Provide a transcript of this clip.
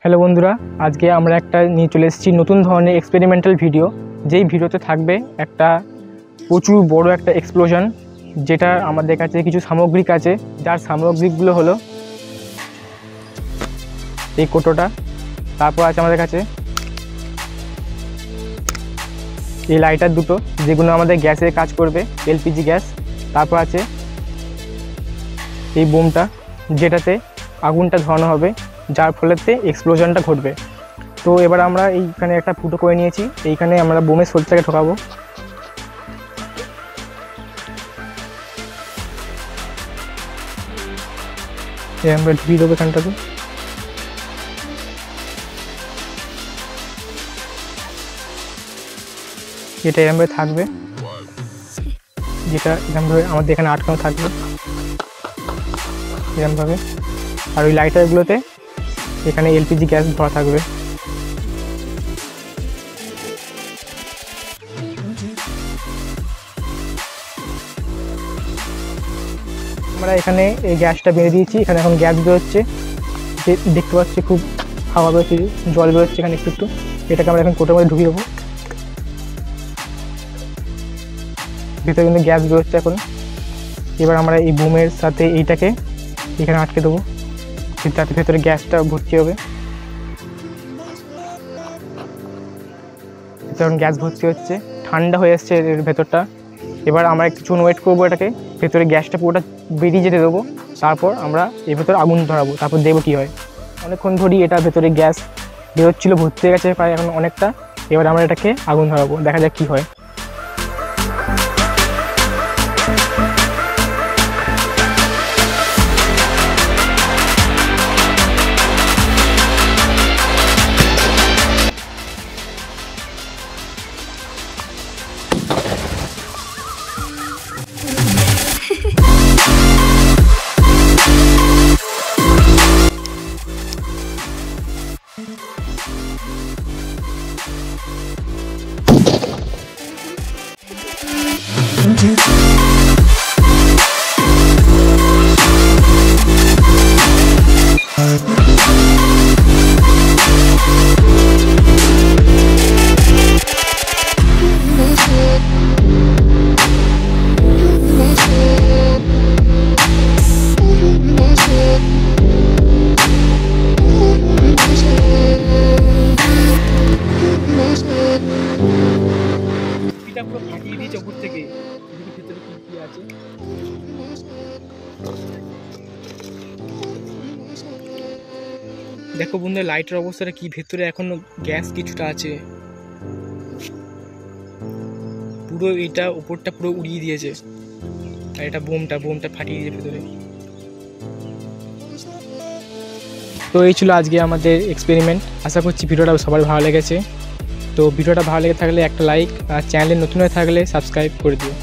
Hello বন্ধুরা, আজকে আমরা একটা নিয়ে চলে এসেছি নতুন ধরনের এক্সপেরিমেন্টাল ভিডিও। যেই ভিডিওতে থাকবে একটা প্রচুর বড় একটা এক্সপ্লোশন, যেটা আমাদের কাছে কিছু সামগ্রিক আছে, যার সামগ্রিকগুলো হলো এই কোটোটা, তারপর আছে আমাদের কাছে এই লাইটার দুটো, যেগুলো আমাদের গ্যাসে কাজ করবে, এলপিজি গ্যাস। তারপর আছে এই বোমটা, যেটাতে আগুনটা ধরানো হবে, যার ফলেতে এক্সপ্লোশনটা ঘটবে। তো এবার আমরা এইখানে একটা ফুটো করে নিয়েছি, এইখানে আমরা বোমের সোর্সটাকে ঢোকাবো। আমরা ঢুকিয়ে দেবো এখানটাতে। এটা এরমভাবে থাকবে, যেটা এরমভাবে আমাদের এখানে আটকানো থাকবে এরমভাবে। আর ওই লাইটারগুলোতে এখানে এলপিজি গ্যাস ভরা থাকবে। আমরা এখানে এই গ্যাসটা বেঁধে দিয়েছি, এখানে এখন গ্যাস বেরোচ্ছে, দেখতে পাচ্ছি খুব হাওয়া বেরোচ্ছে, জল বেরোচ্ছে এখানে একটু একটু। এটাকে আমরা এখন কোটোর মধ্যে ঢুকিয়ে দেবো। ভিতরে কিন্তু গ্যাস বেরোচ্ছে এখন। এবার আমরা এই বোমের সাথে এইটাকে এখানে আটকে দেবো, যাতে ভেতরে গ্যাসটা ভর্তি হবে। যখন গ্যাস ভর্তি হচ্ছে, ঠান্ডা হয়ে আসছে এর ভেতরটা। এবার আমরা কিছুক্ষণ ওয়েট করবো, এটাকে ভেতরে গ্যাসটা পুরোটা বেরিয়ে যেতে দেবো। তারপর আমরা এর ভেতরে আগুন ধরাবো, তারপর দেখবো কী হয়। অনেকক্ষণ ধরেই এটা ভেতরে গ্যাস বেরোচ্ছিলো, ভর্তি হয়ে গেছে প্রায় এখন অনেকটা। এবার আমরা এটাকে আগুন ধরাবো, দেখা যাক কী হয়। পুরো ফাটিয়ে দিয়েছে উপর থেকে, ভেতরে কি আছে। দেখো বন্ধু, লাইটের অবস্থাটা কি, ভেতরে এখনো গ্যাস কিছুটা আছে। পুরো এটা উপরটা পুরো উড়িয়ে দিয়েছে, আর এটা বোমটা ফাটিয়ে দিয়েছে ভেতরে। তো এই ছিল আজকে আমাদের এক্সপেরিমেন্ট। আশা করছি ভিডিওটা সবার ভালো লেগেছে। তো ভিডিওটা ভালো লেগে থাকলে একটা লাইক, আর চ্যানেলে নতুন হয়ে থাকলে সাবস্ক্রাইব করে দিও।